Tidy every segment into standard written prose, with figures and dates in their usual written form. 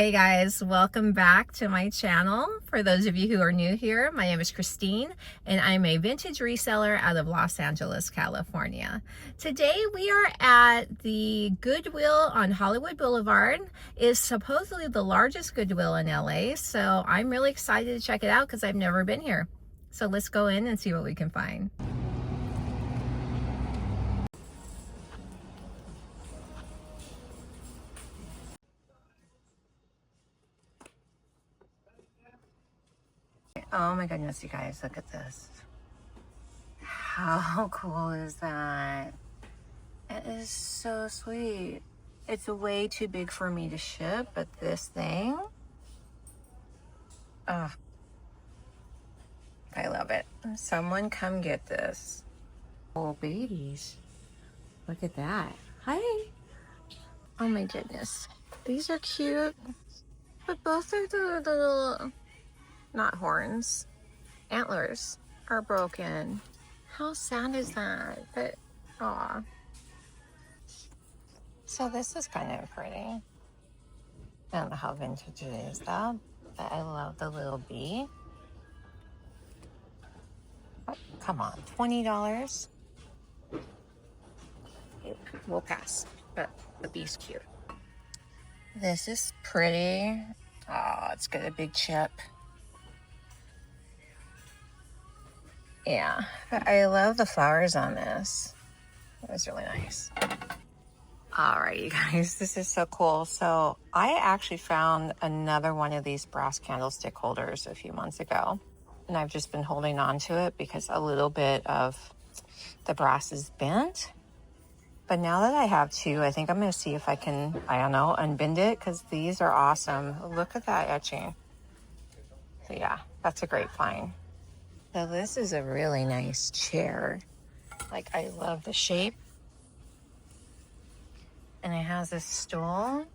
Hey guys, welcome back to my channel. For those of you who are new here, my name is Christine and I'm a vintage reseller out of Los Angeles, California. Today we are at the Goodwill on Hollywood Boulevard. It is supposedly the largest Goodwill in LA, so I'm really excited to check it out because I've never been here. So let's go in and see what we can find. Oh my goodness, you guys, look at this. How cool is that? It is so sweet. It's way too big for me to ship, but this thing, oh, I love it. Someone come get this. Oh, babies. Look at that. Hi. Oh my goodness. These are cute, but both of the little, not horns, antlers are broken. How sad is that? But, aw. So this is kind of pretty. I don't know how vintage it is though, but I love the little bee. Oh, come on, $20. We'll pass, but the bee's cute. This is pretty. Oh, it's got a big chip. Yeah, but I love the flowers on this. It was really nice. All right, you guys, this is so cool. So I actually found another one of these brass candlestick holders a few months ago, and I've just been holding on to it because a little bit of the brass is bent. But now that I have two, I think I'm going to see if I can, I don't know, unbend it, because these are awesome. Look at that etching. So yeah, that's a great find. So this is a really nice chair. Like, I love the shape. And it has a stool.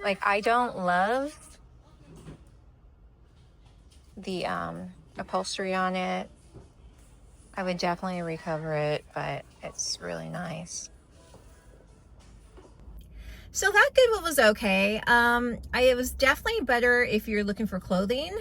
Like, I don't love the upholstery on it. I would definitely recover it, but it's really nice. So that Goodwill was okay. It was definitely better if you're looking for clothing.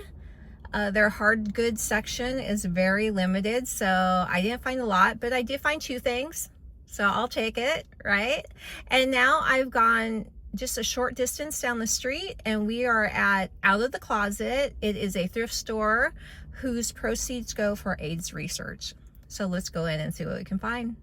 Their hard goods section is very limited, so I didn't find a lot, but I did find two things, so I'll take it, right? And now I've gone just a short distance down the street and we are at Out of the Closet. It is a thrift store whose proceeds go for AIDS research. So let's go in and see what we can find.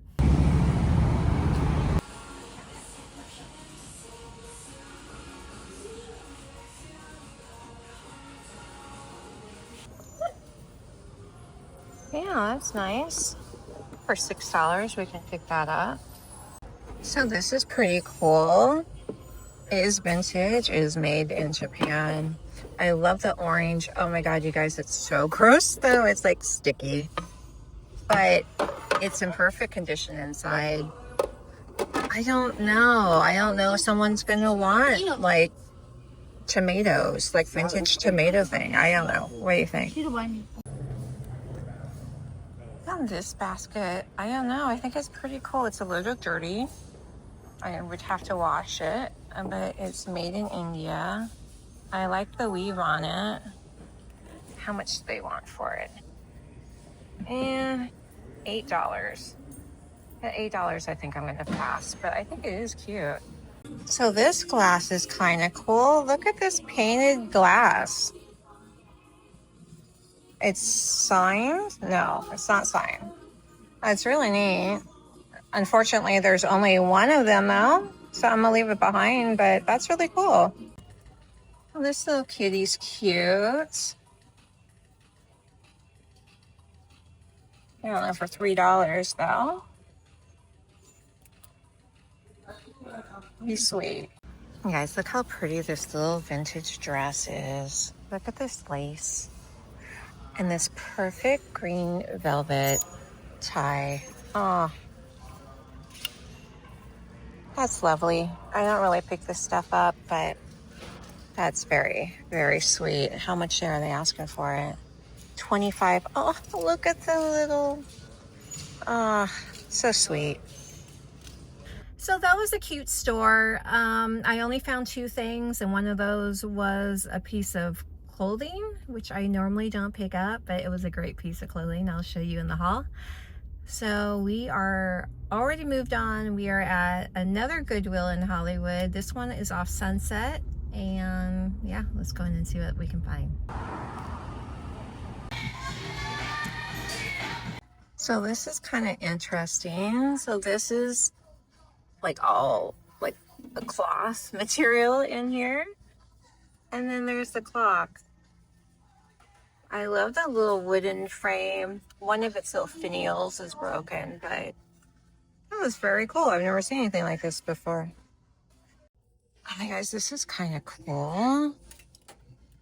Yeah, that's nice. For $6, we can pick that up. So this is pretty cool. It is vintage. It is made in Japan. I love the orange. Oh my God, you guys, it's so gross though. It's like sticky, but it's in perfect condition inside. I don't know if someone's gonna want like tomatoes, like vintage tomato thing. I don't know. What do you think? On this basket, I don't know. I think it's pretty cool. It's a little dirty. I would have to wash it, but it's made in India. I like the weave on it. How much do they want for it? And $8. At $8, I think I'm gonna pass, but I think it is cute. So this glass is kind of cool. Look at this painted glass. It's signed? No, it's not signed. It's really neat. Unfortunately, there's only one of them though, so I'm gonna leave it behind, but that's really cool. Oh, this little kitty's cute. I don't know, for $3 though. He's sweet. You guys, look how pretty this little vintage dress is. Look at this lace. And this perfect green velvet tie. Oh, that's lovely. I don't really pick this stuff up, but that's very, very sweet. How much are they asking for it? $25. Oh, look at the little, so sweet. So that was a cute store. I only found 2 things, and one of those was a piece of clothing, which I normally don't pick up, but it was a great piece of clothing. I'll show you in the haul. So we are already moved on. We are at another Goodwill in Hollywood. This one is off Sunset, and yeah, let's go in and see what we can find. So this is kind of interesting. So this is like all like the cloth material in here, and then there's the clock. I love the little wooden frame. One of its little finials is broken, but that was very cool. I've never seen anything like this before. Hi guys, this is kind of cool.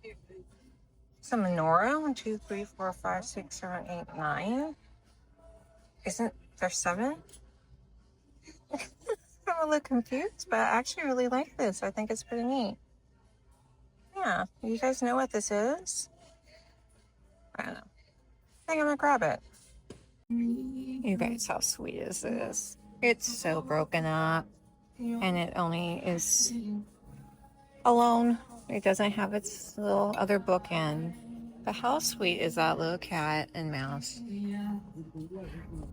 It's a menorah. 1, 2, 3, 4, 5, 6, 7, 8, 9. Isn't there 7? I'm a little confused, but I actually really like this. I think it's pretty neat. Yeah, you guys know what this is? I don't know. I think I'm gonna grab it. You guys, how sweet is this? It's so broken up, and it only is alone. It doesn't have its little other bookend. But how sweet is that little cat and mouse?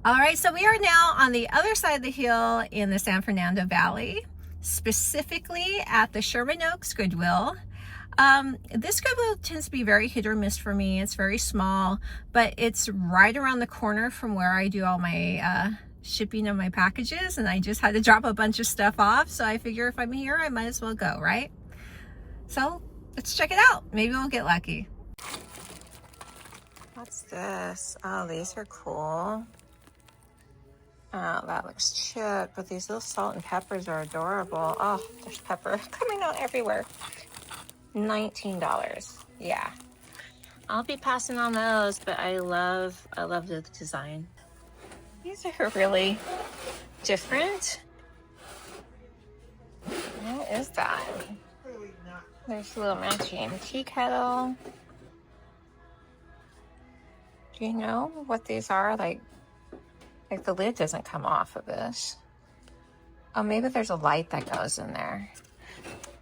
All right, so we are now on the other side of the hill in the San Fernando Valley, specifically at the Sherman Oaks Goodwill. This Goodwill tends to be very hit or miss for me. It's very small, but it's right around the corner from where I do all my shipping of my packages, and I just had to drop a bunch of stuff off, so I figure if I'm here, I might as well go, right? So let's check it out. Maybe we'll get lucky. What's this? Oh, these are cool. Oh, that looks chip, but these little salt and peppers are adorable. Oh, there's pepper coming out everywhere. $19. Yeah, I'll be passing on those, but I love the design. These are really different. What is that? There's a little matching tea kettle. Do you know what these are? Like the lid doesn't come off of this. Oh, maybe there's a light that goes in there.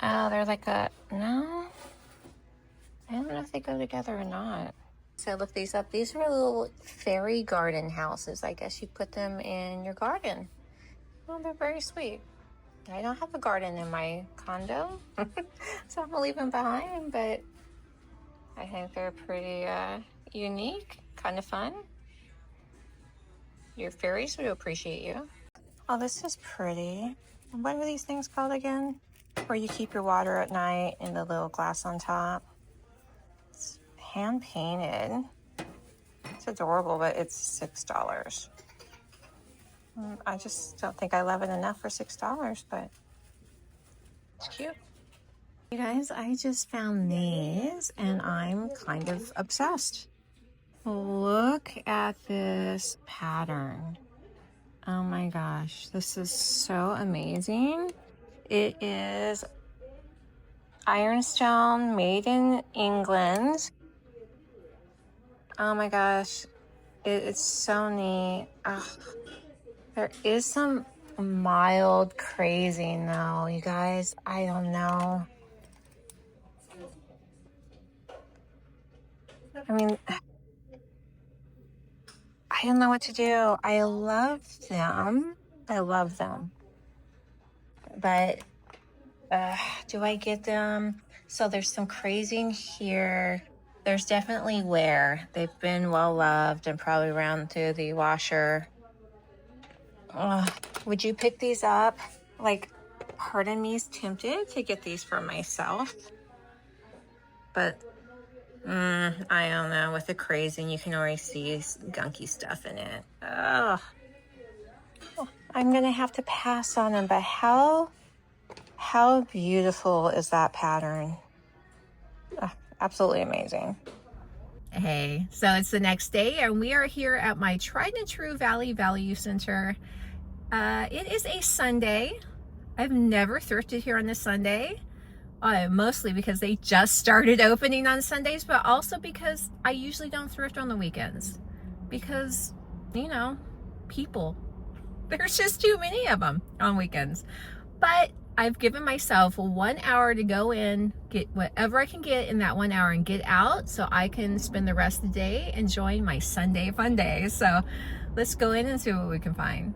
Oh, they're like a, no? I don't know if they go together or not. So I looked these up. These are little fairy garden houses. I guess you put them in your garden. Well, they're very sweet. I don't have a garden in my condo, so I'm gonna leave them behind, but I think they're pretty unique, kind of fun. Your fairies would appreciate you. Oh, this is pretty. What are these things called again? Where you keep your water at night in the little glass on top. It's hand painted. It's adorable, but it's $6. I just don't think I love it enough for $6, but it's cute. You guys, I just found these and I'm kind of obsessed. Look at this pattern. Oh my gosh, this is so amazing. It is ironstone, made in England. Oh my gosh, it's so neat. Ugh. There is some mild crazing though, you guys. I don't know. I mean, I don't know what to do. I love them. I love them. But do I get them? So there's some crazing here. There's definitely wear. They've been well loved and probably ran through the washer. Would you pick these up? Like, part of me is tempted to get these for myself. But I don't know. With the crazing, you can already see gunky stuff in it. Ugh. I'm gonna have to pass on them. But how beautiful is that pattern? Absolutely amazing. Hey, so it's the next day and we are here at my tried and true Valley Value Center. It is a Sunday. I've never thrifted here on a Sunday. Mostly because they just started opening on Sundays, but also because I usually don't thrift on the weekends. Because, you know, people. There's just too many of them on weekends. But I've given myself 1 hour to go in, get whatever I can get in that 1 hour and get out so I can spend the rest of the day enjoying my Sunday fun day. So let's go in and see what we can find.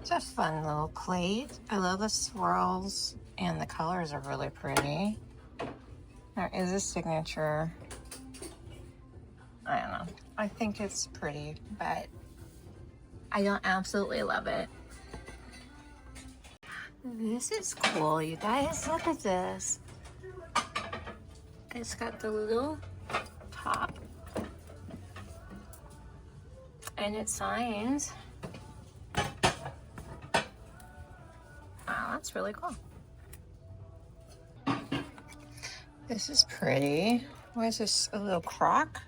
It's a fun little plate. I love the swirls and the colors are really pretty. There is a signature. I don't know. I think it's pretty, but I don't absolutely love it. This is cool, you guys. Look at this. It's got the little top. And it's signed. Wow, that's really cool. This is pretty. What is this? A little crock?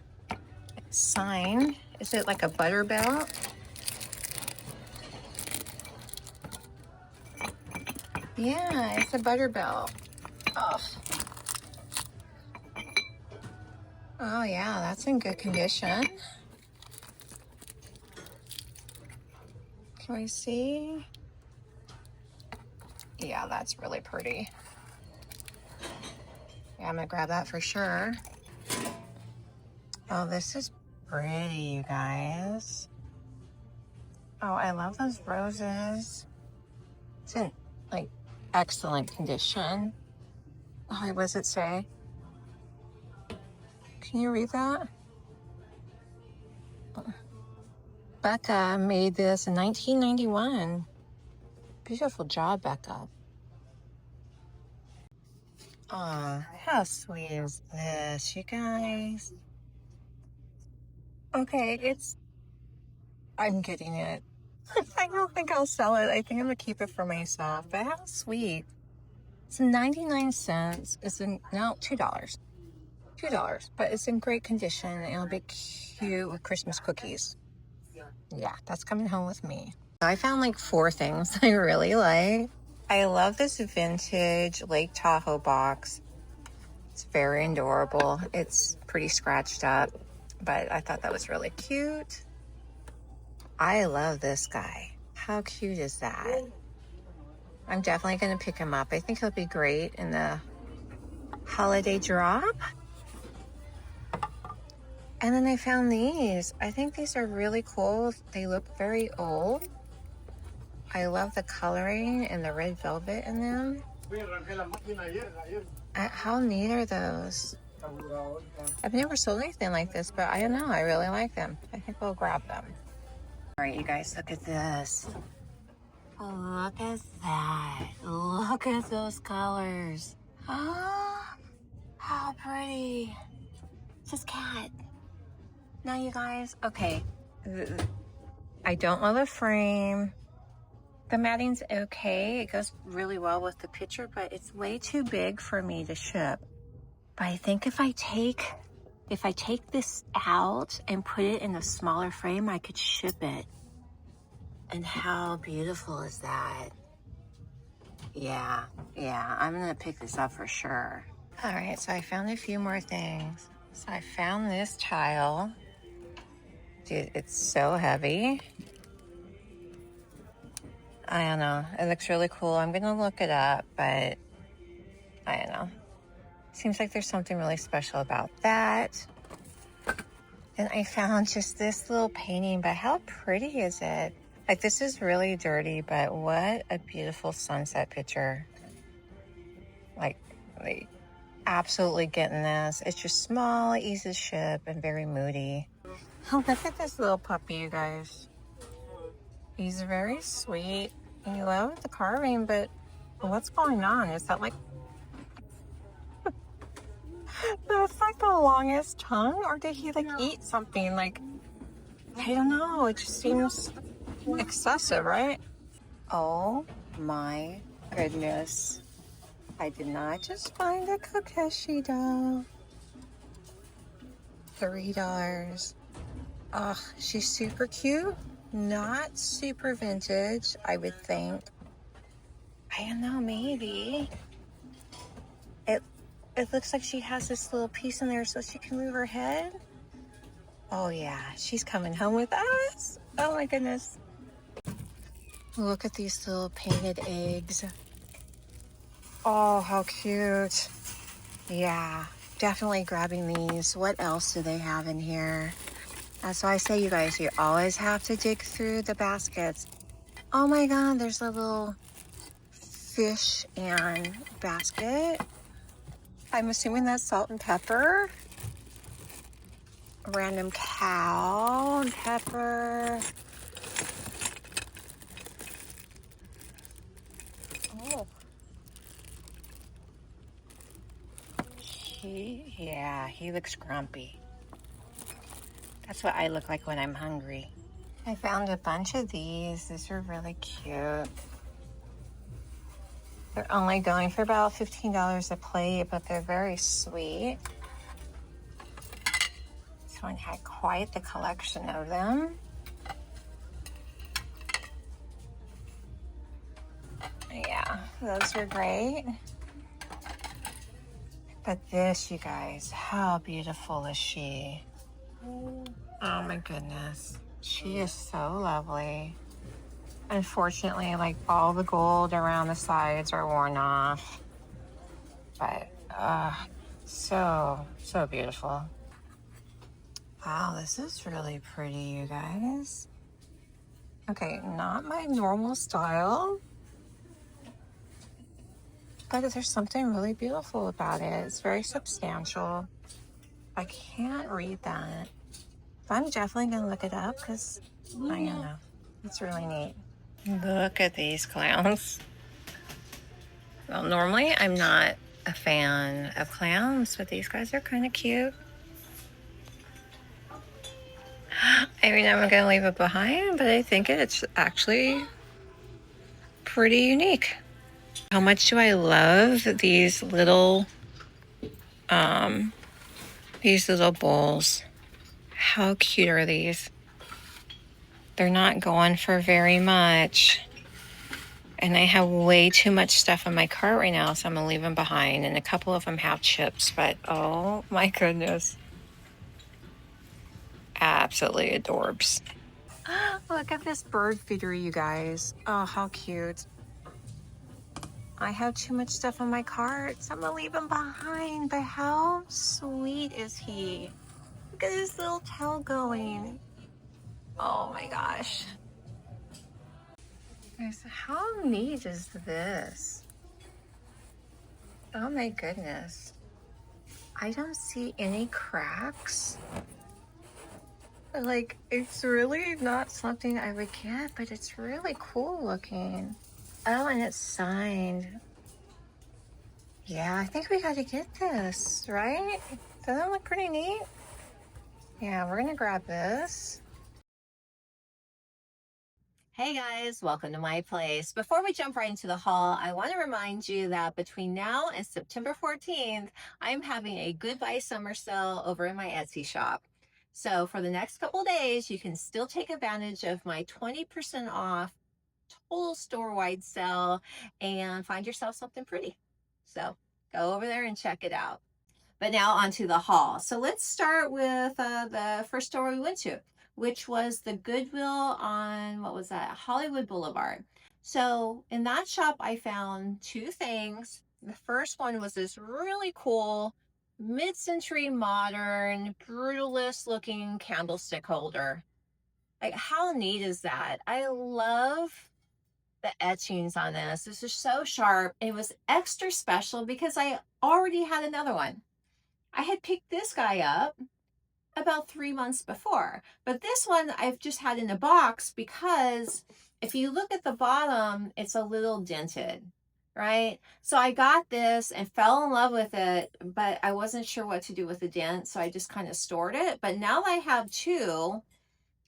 It's signed. Is it like a butter belt? Yeah, it's a butter belt. Oh. Oh yeah, that's in good condition. Can we see? Yeah, that's really pretty. Yeah, I'm gonna grab that for sure. Oh, this is pretty, you guys. Oh, I love those roses. It's in like excellent condition. Oh, what does it say? Can you read that? Becca made this in 1991. Beautiful job, Becca. Aw, how sweet is this, you guys? Okay, I'm getting it. I don't think I'll sell it. I think I'm gonna keep it for myself. But how sweet. It's 99 cents. It's in, no, $2. $2, but it's in great condition and it'll be cute with Christmas cookies. Yeah, that's coming home with me. I found like 4 things I really like. I love this vintage Lake Tahoe box. It's very adorable. It's pretty scratched up, but I thought that was really cute. I love this guy. How cute is that? I'm definitely going to pick him up. I think he'll be great in the holiday drop. And then I found these. I think these are really cool. They look very old. I love the coloring and the red velvet in them. How neat are those? I've never sold anything like this, but I don't know. I really like them. I think we'll grab them. All right, you guys, look at this. Oh, look at that. Look at those colors. Oh, how pretty. It's this cat. Now, you guys, okay. I don't love the frame. The matting's okay. It goes really well with the picture, but it's way too big for me to ship. But I think if I take this out and put it in a smaller frame, I could ship it. And how beautiful is that? Yeah, I'm gonna pick this up for sure. All right, so I found a few more things. So I found this tile. Dude, it's so heavy. I don't know, it looks really cool. I'm gonna look it up, but I don't know. Seems like there's something really special about that. And I found just this little painting, but how pretty is it? Like, this is really dirty, but what a beautiful sunset picture. Like absolutely getting this. It's just small, easy to ship, and very moody. Oh, look at this little puppy, you guys. He's very sweet. And you love the carving, but what's going on? Is that like... That's like the longest tongue? Or did he like eat something? Like, I don't know. It just seems excessive, right? Oh my goodness. I did not just find a Kokeshi doll. $3. Ugh, she's super cute. Not super vintage, I would think. I don't know, maybe. It looks like she has this little piece in there so she can move her head. Oh yeah, she's coming home with us. Oh my goodness. Look at these little painted eggs. Oh, how cute. Yeah, definitely grabbing these. What else do they have in here? That's why I say, you guys, you always have to dig through the baskets. Oh my God, there's a little fish and basket. I'm assuming that's salt and pepper. Random cow and pepper. Oh. He looks grumpy. That's what I look like when I'm hungry. I found a bunch of these. These are really cute. They're only going for about $15 a plate, but they're very sweet. This one had quite the collection of them. Yeah, those were great. But this, you guys, how beautiful is she? Oh my goodness. She is so lovely. Unfortunately, like all the gold around the sides are worn off. But so beautiful. Wow, this is really pretty, you guys. Okay, not my normal style, but there's something really beautiful about it. It's very substantial. I can't read that. But I'm definitely gonna look it up because I don't know. It's really neat. Look at these clowns. Well, normally I'm not a fan of clowns, but these guys are kind of cute. I mean, I'm gonna leave it behind, but I think it's actually pretty unique. How much do I love these little bowls? How cute are these? They're not going for very much. And I have way too much stuff in my cart right now, so I'm gonna leave them behind. And a couple of them have chips, but oh my goodness. Absolutely adorbs. Look at this bird feeder, you guys. Oh, how cute. I have too much stuff in my cart, so I'm gonna leave him behind. But how sweet is he? Look at his little tail going. Oh my gosh. Guys, how neat is this? Oh my goodness. I don't see any cracks. Like, it's really not something I would get, but it's really cool looking. Oh, and it's signed. Yeah, I think we gotta get this, right? Doesn't that look pretty neat? Yeah, we're gonna grab this. Hey guys, welcome to my place. Before we jump right into the haul, I want to remind you that between now and September 14th, I'm having a Goodbye Summer Sale over in my Etsy shop. So for the next couple days, you can still take advantage of my 20% off total store-wide sale and find yourself something pretty. So go over there and check it out. But now onto the haul. So let's start with the first store we went to, which was the Goodwill on, what was that? Hollywood Boulevard. So in that shop, I found two things. The first one was this really cool mid-century modern brutalist looking candlestick holder. Like, how neat is that? I love the etchings on this. This is so sharp. It was extra special because I already had another one. I had picked this guy up about 3 months before, but this one I've just had in a box because if you look at the bottom, it's a little dented, right? So I got this and fell in love with it, but I wasn't sure what to do with the dent, so I just kind of stored it. But now I have two,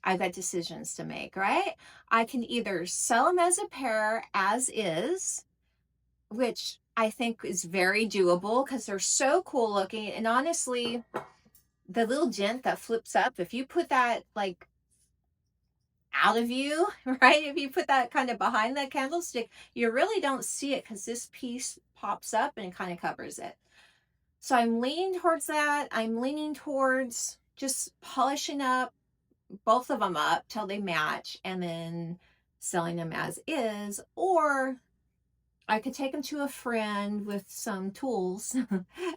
I've got decisions to make, right? I can either sell them as a pair as is, which I think is very doable because they're so cool looking. And honestly, the little dent that flips up, if you put that like out of view, right? If you put that kind of behind that candlestick, you really don't see it because this piece pops up and kind of covers it. So I'm leaning towards that. I'm leaning towards just polishing up both of them up till they match and then selling them as is, or I could take them to a friend with some tools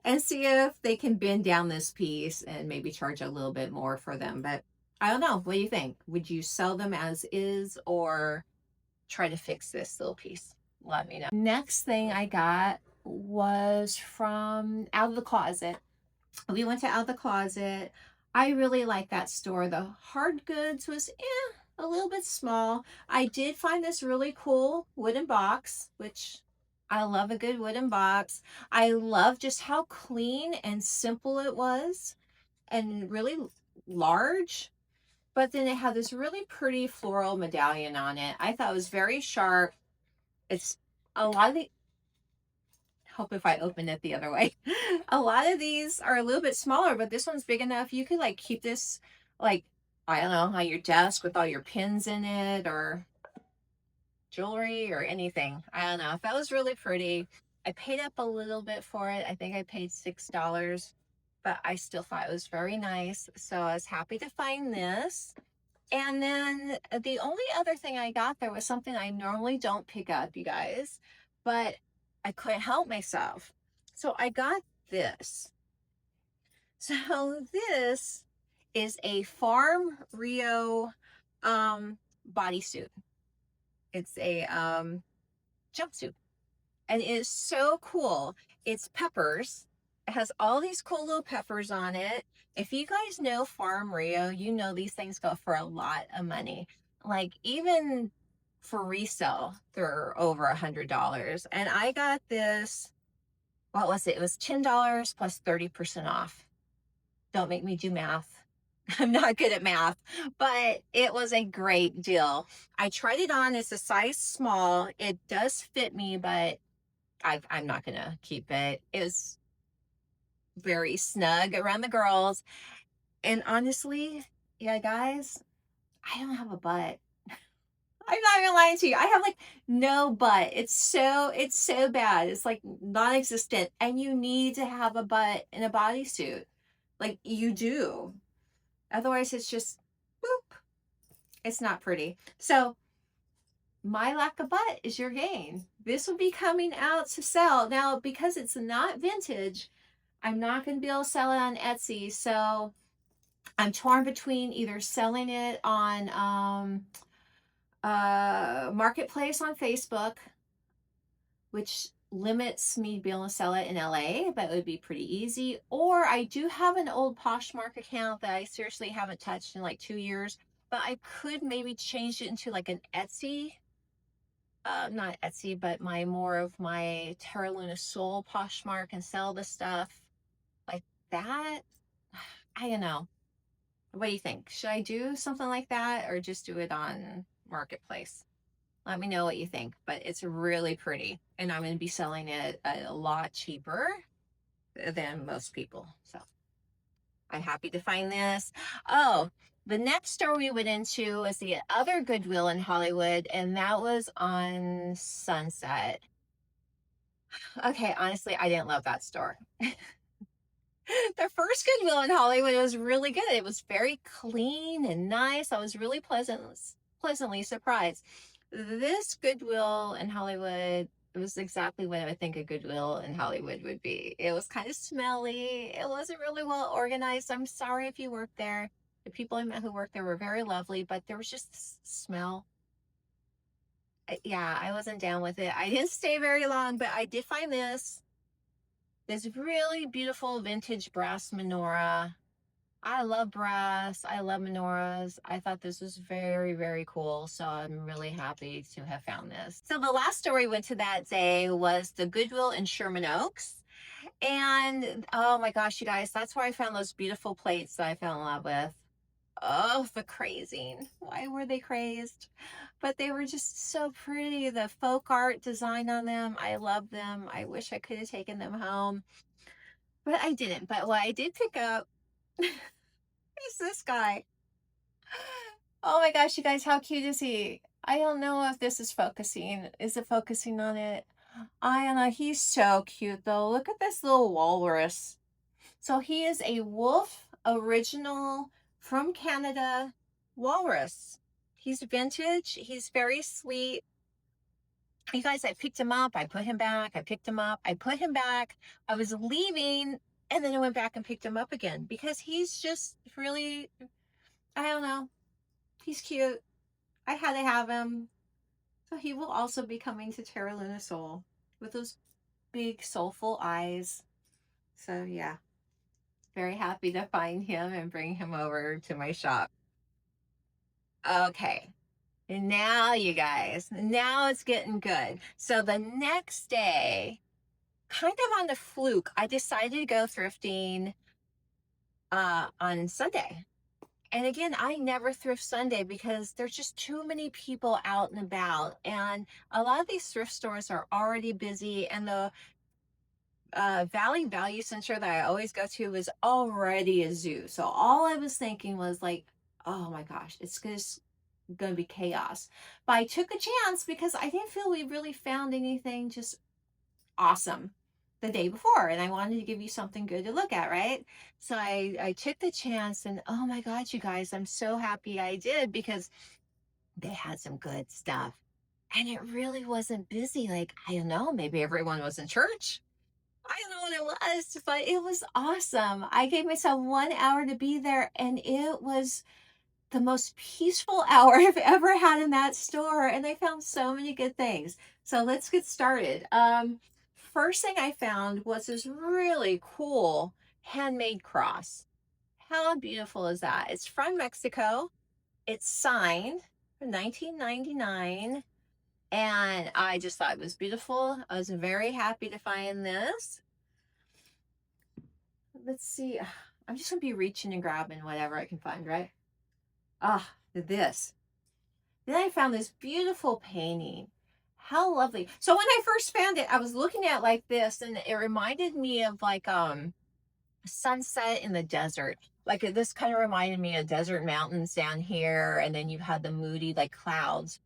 and see if they can bend down this piece and maybe charge a little bit more for them. But I don't know. What do you think? Would you sell them as is or try to fix this little piece? Let me know. Next thing I got was from Out of the Closet. We went to Out of the Closet. I really like that store. The hard goods was a little bit small. I did find this really cool wooden box, which I love a good wooden box. I love just how clean and simple it was and really large. But then it had this really pretty floral medallion on it. I thought it was very sharp. It's a lot of the, hope if I open it the other way. A lot of these are a little bit smaller, but this one's big enough. You could like keep this like, I don't know, on your desk with all your pins in it or jewelry or anything. I don't know. That was really pretty. I paid up a little bit for it. I think I paid $6, but I still thought it was very nice. So I was happy to find this. And then the only other thing I got there was something I normally don't pick up, you guys, but I couldn't help myself. So I got this. So this is a Farm Rio bodysuit. It's a jumpsuit, and it is so cool. It's peppers. It has all these cool little peppers on it. If you guys know Farm Rio, you know these things go for a lot of money. Like even for resale, they're over $100. And I got this, what was it? It was $10 plus 30% off. Don't make me do math. I'm not good at math, but it was a great deal. I tried it on. It's a size small. It does fit me, but I'm not going to keep it. It was very snug around the girls. And honestly, yeah, guys, I don't have a butt. I'm not even lying to you. I have like no butt. It's so bad. It's like non-existent. And you need to have a butt in a bodysuit. Like you do. Otherwise it's just boop. It's not pretty. So my lack of butt is your gain. This will be coming out to sell. Now, because it's not vintage, I'm not going to be able to sell it on Etsy. So I'm torn between either selling it on Marketplace on Facebook, which limits me being able to sell it in LA, but it would be pretty easy. Or I do have an old Poshmark account that I seriously haven't touched in like 2 years, but I could maybe change it into like an Etsy, not Etsy, but more of my Terra Luna Soul Poshmark and sell the stuff like that. I don't know. What do you think? Should I do something like that or just do it on Marketplace? Let me know what you think, but it's really pretty. And I'm going to be selling it a lot cheaper than most people. So I'm happy to find this. Oh, the next store we went into was the other Goodwill in Hollywood, and that was on Sunset. Okay, honestly, I didn't love that store. The first Goodwill in Hollywood was really good. It was very clean and nice. I was really pleasantly surprised. This Goodwill in Hollywood, it was exactly what I think a Goodwill in Hollywood would be. It was kind of smelly. It wasn't really well organized. I'm sorry if you worked there. The people I met who worked there were very lovely, but there was just this smell. Yeah, I wasn't down with it. I didn't stay very long, but I did find this really beautiful vintage brass menorah. I love brass. I love menorahs. I thought this was very, very cool. So I'm really happy to have found this. So the last store we went to that day was the Goodwill in Sherman Oaks. And oh my gosh, you guys, that's where I found those beautiful plates that I fell in love with. Oh, the crazing. Why were they crazed? But they were just so pretty. The folk art design on them, I love them. I wish I could have taken them home, but I didn't. But what I did pick up is this guy. Oh my gosh, you guys, how cute is he? I don't know if this is focusing. Is it focusing on it? I don't know. He's so cute though. Look at this little walrus. So he is a wolf original from Canada walrus. He's vintage. He's very sweet. You guys, I picked him up. I put him back. I picked him up. I put him back. I was leaving, and then I went back and picked him up again because he's just really, I don't know. He's cute. I had to have him. So he will also be coming to Terra Luna Soul with those big soulful eyes. So yeah, very happy to find him and bring him over to my shop. Okay. And now you guys, now it's getting good. So the next day, kind of on the fluke, I decided to go thrifting on Sunday. And again, I never thrift Sunday because there's just too many people out and about. And a lot of these thrift stores are already busy, and the Valley Valuse Center that I always go to is already a zoo. So all I was thinking was like, oh my gosh, it's just going to be chaos. But I took a chance because I didn't feel we really found anything just awesome the day before, and I wanted to give you something good to look at, right? So I took the chance, and oh my God, you guys, I'm so happy I did because they had some good stuff. And it really wasn't busy. Like, I don't know, maybe everyone was in church. I don't know what it was, but it was awesome. I gave myself 1 hour to be there, and it was the most peaceful hour I've ever had in that store, and I found so many good things. So let's get started. First thing I found was this really cool handmade cross. How beautiful is that? It's from Mexico. It's signed for 1999, and I just thought it was beautiful. I was very happy to find this. Let's see. I'm just gonna be reaching and grabbing whatever I can find, right? This. Then I found this beautiful painting. How lovely. So when I first found it, I was looking at it like this, and it reminded me of like a sunset in the desert. Like this kind of reminded me of desert mountains down here, and then you had the moody like clouds.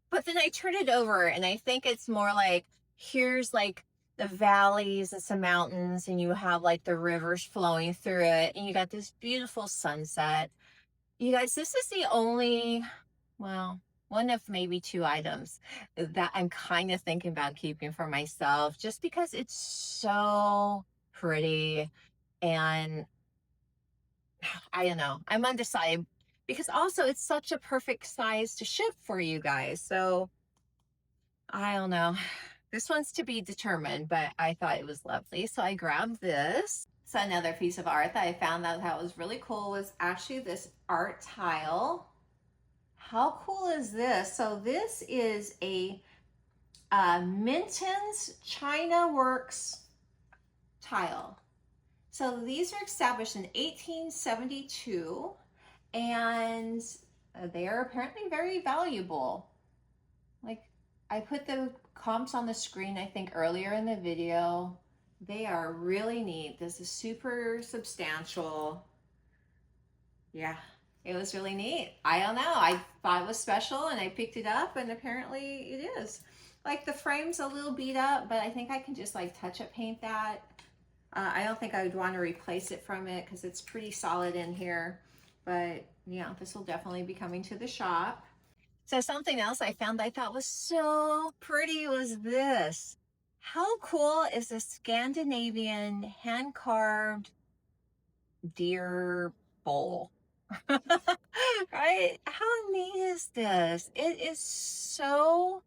But then I turned it over, and I think it's more like here's like the valleys and some mountains, and you have like the rivers flowing through it, and you got this beautiful sunset. You guys, this is the only, well, one of maybe two items that I'm kind of thinking about keeping for myself just because it's so pretty, and I don't know, I'm undecided because also it's such a perfect size to ship for you guys. So I don't know. This one's to be determined, but I thought it was lovely. So I grabbed this. So another piece of art that I found that was really cool was actually this art tile. How cool is this? So this is a Minton's China Works tile. So these are established in 1872, and they are apparently very valuable. Like, I put the comps on the screen, I think, earlier in the video. They are really neat. This is super substantial. Yeah, it was really neat. I don't know. I thought it was special, and I picked it up, and apparently it is. Like, the frame's a little beat up, but I think I can just like touch up paint that. I don't think I would want to replace it from it because it's pretty solid in here. But yeah, this will definitely be coming to the shop. So something else I found I thought was so pretty was this. How cool is this Scandinavian hand-carved deer bowl? Right? How neat is this? It is so,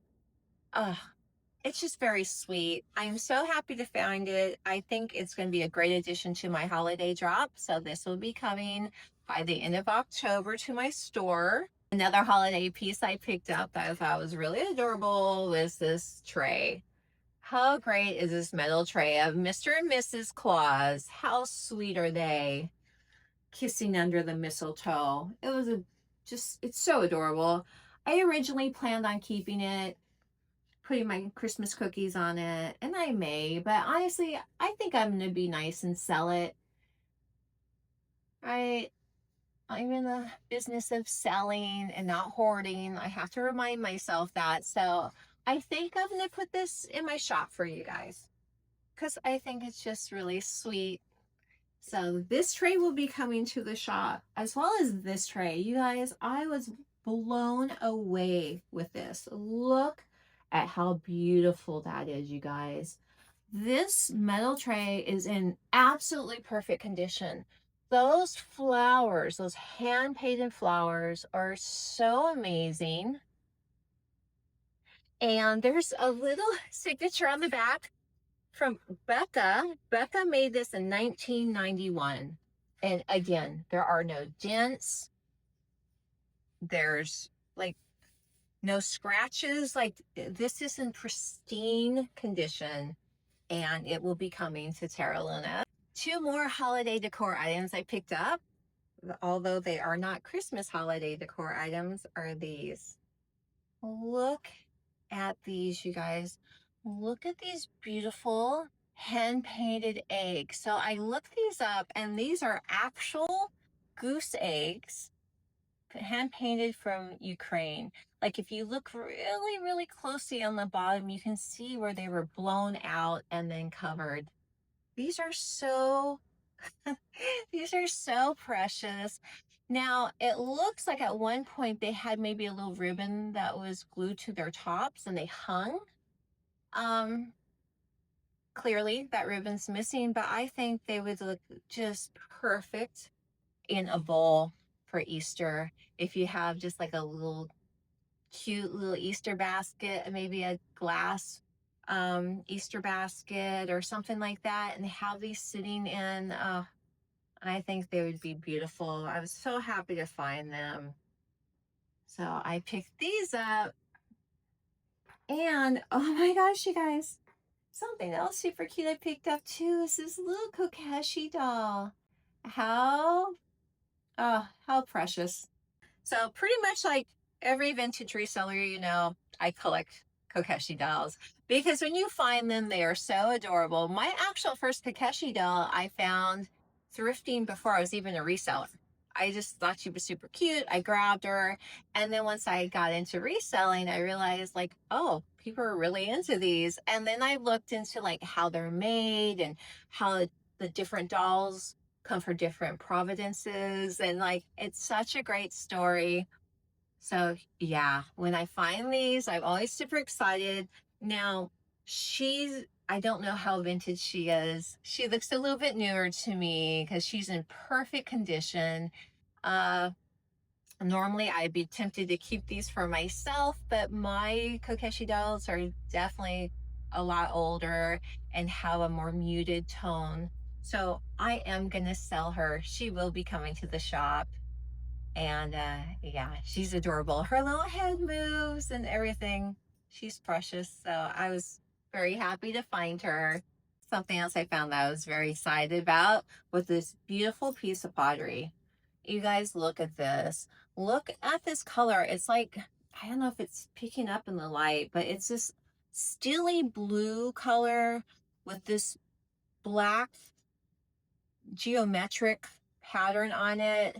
it's just very sweet. I'm so happy to find it. I think it's going to be a great addition to my holiday drop. So this will be coming by the end of October to my store. Another holiday piece I picked up that I thought was really adorable was this tray. How great is this metal tray of Mr. and Mrs. Claus? How sweet are they? Kissing under the mistletoe. It was it's so adorable. I originally planned on keeping it, putting my Christmas cookies on it, and I may, but honestly, I think I'm going to be nice and sell it. I'm in the business of selling and not hoarding. I have to remind myself that. So I think I'm going to put this in my shop for you guys because I think it's just really sweet. So this tray will be coming to the shop as well as this tray. You guys, I was blown away with this. Look at how beautiful that is, you guys. This metal tray is in absolutely perfect condition. Those flowers, those hand-painted flowers are so amazing. And there's a little signature on the back from Becca. Becca made this in 1991. And again, there are no dents. There's like no scratches. Like this is in pristine condition, and it will be coming to Terra Luna. 2 more holiday decor items I picked up, although they are not Christmas holiday decor items, are these. Look at these, you guys. Look at these beautiful hand-painted eggs. So I looked these up, and these are actual goose eggs, hand-painted from Ukraine. Like if you look really, really closely on the bottom, you can see where they were blown out and then covered. These are so, these are so precious. Now, it looks like at one point they had maybe a little ribbon that was glued to their tops and they hung. Clearly that ribbon's missing, but I think they would look just perfect in a bowl for Easter. If you have just like a little cute little Easter basket, maybe a glass Easter basket or something like that, and have these sitting in, I think they would be beautiful. I was so happy to find them. So I picked these up, and oh my gosh, you guys, something else super cute I picked up too is this little Kokeshi doll. How precious. So pretty much like every vintage reseller, you know, I collect Kokeshi dolls because when you find them, they are so adorable. My actual first Kokeshi doll I found thrifting before I was even a reseller. I just thought she was super cute. I grabbed her. And then once I got into reselling, I realized like, oh, people are really into these. And then I looked into like how they're made and how the different dolls come for different providences, and like it's such a great story. So yeah, when I find these, I'm always super excited. Now I don't know how vintage she is. She looks a little bit newer to me because she's in perfect condition. Normally I'd be tempted to keep these for myself, but my Kokeshi dolls are definitely a lot older and have a more muted tone. So I am gonna sell her. She will be coming to the shop. And yeah, she's adorable. Her little head moves and everything. She's precious. So I was very happy to find her. Something else I found that I was very excited about was this beautiful piece of pottery. You guys look at this. Look at this color. It's like, I don't know if it's picking up in the light, but it's this steely blue color with this black geometric pattern on it.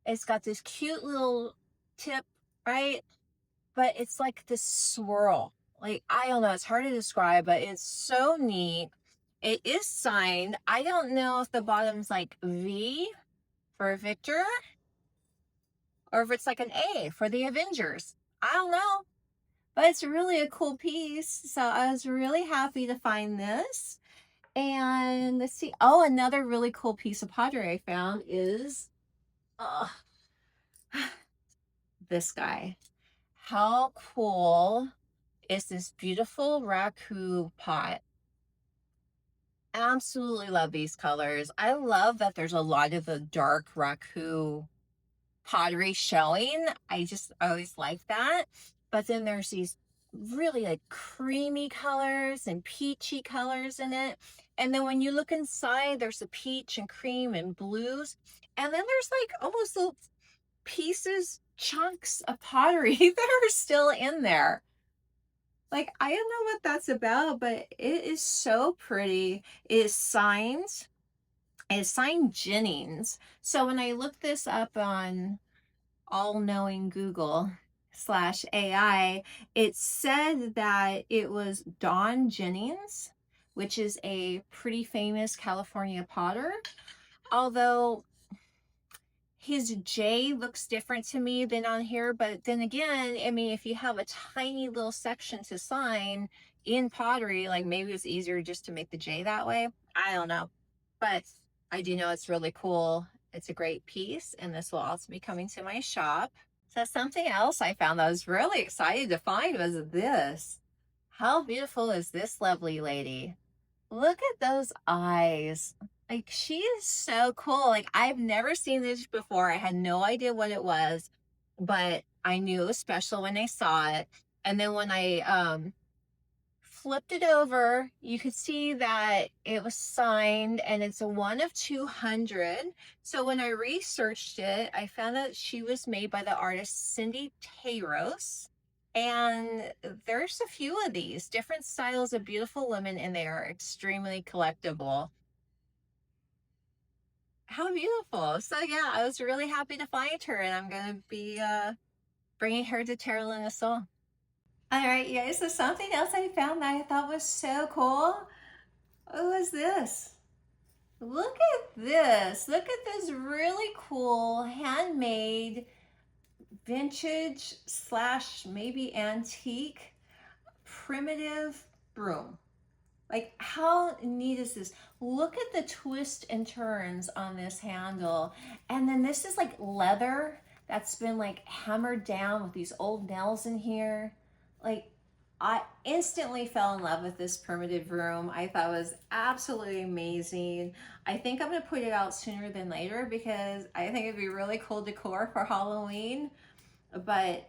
It's got this cute little tip, right? But it's like this swirl. Like, I don't know, it's hard to describe, but it's so neat. It is signed. I don't know if the bottom's like V for Victor or if it's like an A for the Avengers. I don't know, but it's really a cool piece. So I was really happy to find this. And let's see. Oh, another really cool piece of pottery I found is this guy. How cool is this beautiful raku pot? Absolutely love these colors. I love that there's a lot of the dark raku pottery showing. I just always like that. But then there's these really like creamy colors and peachy colors in it. And then when you look inside, there's a peach and cream and blues. And then there's like almost little pieces, chunks of pottery that are still in there. Like, I don't know what that's about, but it is so pretty. It is signed Jennings. So when I looked this up on all-knowing Google/AI, it said that it was Don Jennings, which is a pretty famous California potter. Although his J looks different to me than on here, but then again, I mean, if you have a tiny little section to sign in pottery, like maybe it's easier just to make the J that way. I don't know, but I do know it's really cool. It's a great piece, and this will also be coming to my shop. So something else I found that I was really excited to find was this. How beautiful is this lovely lady? Look at those eyes. Like, she is so cool. Like, I've never seen this before. I had no idea what it was, but I knew it was special when I saw it. And then when I flipped it over, you could see that it was signed, and it's a one of 200. So when I researched it, I found out she was made by the artist Cindy Tayros. And there's a few of these different styles of beautiful women, and they are extremely collectible. How beautiful. So yeah, I was really happy to find her, and I'm going to be bringing her to Terra Luna Soul. All right, you guys, so something else I found that I thought was so cool. What was this? Look at this. Look at this really cool handmade vintage slash maybe antique primitive broom. Like, how neat is this? Look at the twist and turns on this handle. And then this is like leather that's been like hammered down with these old nails in here. Like, I instantly fell in love with this primitive broom. I thought it was absolutely amazing. I think I'm gonna put it out sooner than later because I think it'd be really cool decor for Halloween. But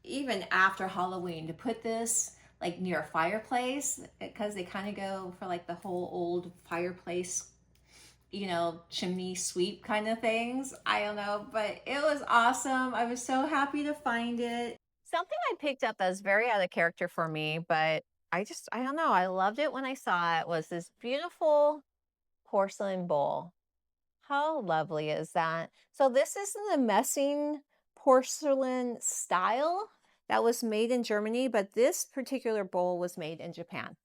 even after Halloween, to put this like near a fireplace, because they kind of go for like the whole old fireplace, you know, chimney sweep kind of things. I don't know, but it was awesome. I was so happy to find it. Something I picked up that was very out of character for me, but I don't know, I loved it when I saw it, was this beautiful porcelain bowl. How lovely is that? So this is the messing porcelain style that was made in Germany, but this particular bowl was made in Japan.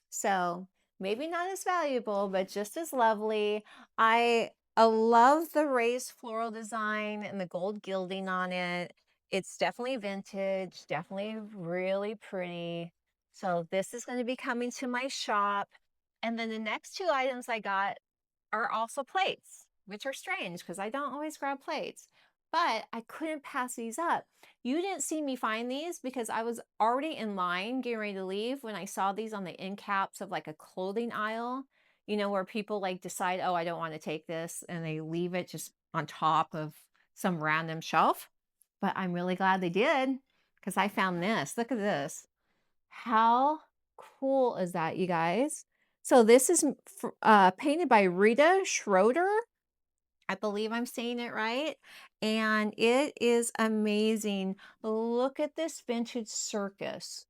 So maybe not as valuable, but just as lovely. I love the raised floral design and the gold gilding on it. It's definitely vintage, definitely really pretty. So this is going to be coming to my shop. And then the next two items I got are also plates, which are strange because I don't always grab plates, but I couldn't pass these up. You didn't see me find these because I was already in line getting ready to leave when I saw these on the end caps of like a clothing aisle, you know, where people like decide, oh, I don't want to take this, and they leave it just on top of some random shelf. But I'm really glad they did because I found this. Look at this. How cool is that, you guys? So this is painted by Rita Schroeder. I believe I'm saying it right. And it is amazing. Look at this vintage circus.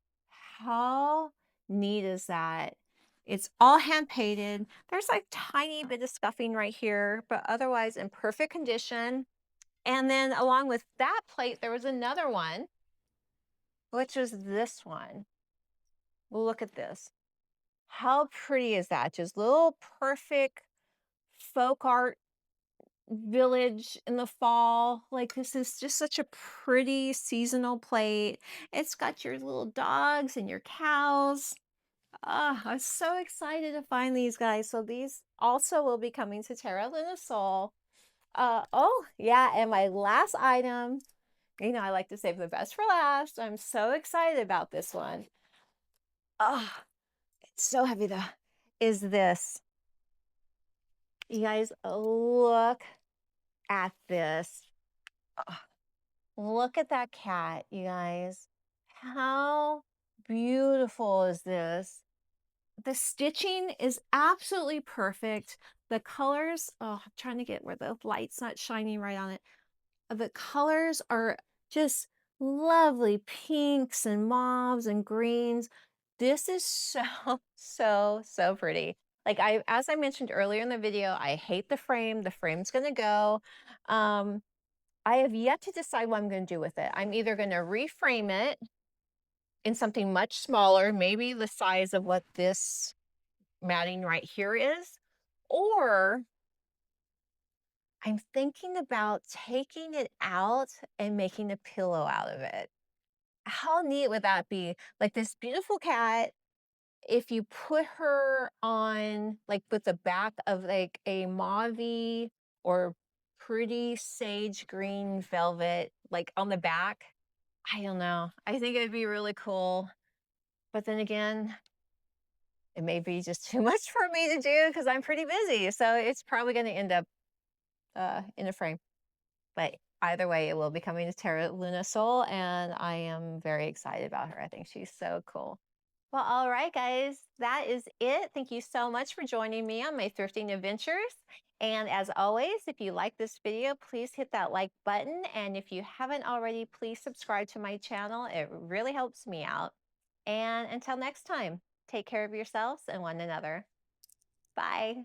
How neat is that? It's all hand painted. There's like tiny bit of scuffing right here, but otherwise in perfect condition. And then along with that plate, there was another one, which was this one. Look at this. How pretty is that? Just little perfect folk art village in the fall. Like, this is just such a pretty seasonal plate. It's got your little dogs and your cows. Ah, I'm so excited to find these guys. So these also will be coming to Terra Luna Soul. Oh yeah, and my last item, you know, I like to save the best for last. I'm so excited about this one. Ah, it's so heavy though. Is this. You guys, look at this. Ugh, look at that cat, you guys. How beautiful is this? The stitching is absolutely perfect. The colors, oh, I'm trying to get where the light's not shining right on it. The colors are just lovely pinks and mauves and greens. This is so, so pretty. Like, as I mentioned earlier in the video, I hate the frame. The frame's gonna go. I have yet to decide what I'm gonna do with it. I'm either gonna reframe it in something much smaller, maybe the size of what this matting right here is, or I'm thinking about taking it out and making a pillow out of it. How neat would that be? Like this beautiful cat, if you put her on, like, with the back of like a mauve or pretty sage green velvet, like on the back, I don't know. I think it'd be really cool. But then again, it may be just too much for me to do because I'm pretty busy. So it's probably going to end up in a frame. But either way, it will be coming to Terra Luna Soul, and I am very excited about her. I think she's so cool. Well, all right, guys, that is it. Thank you so much for joining me on my thrifting adventures. And as always, if you like this video, please hit that like button. And if you haven't already, please subscribe to my channel. It really helps me out. And until next time, take care of yourselves and one another. Bye.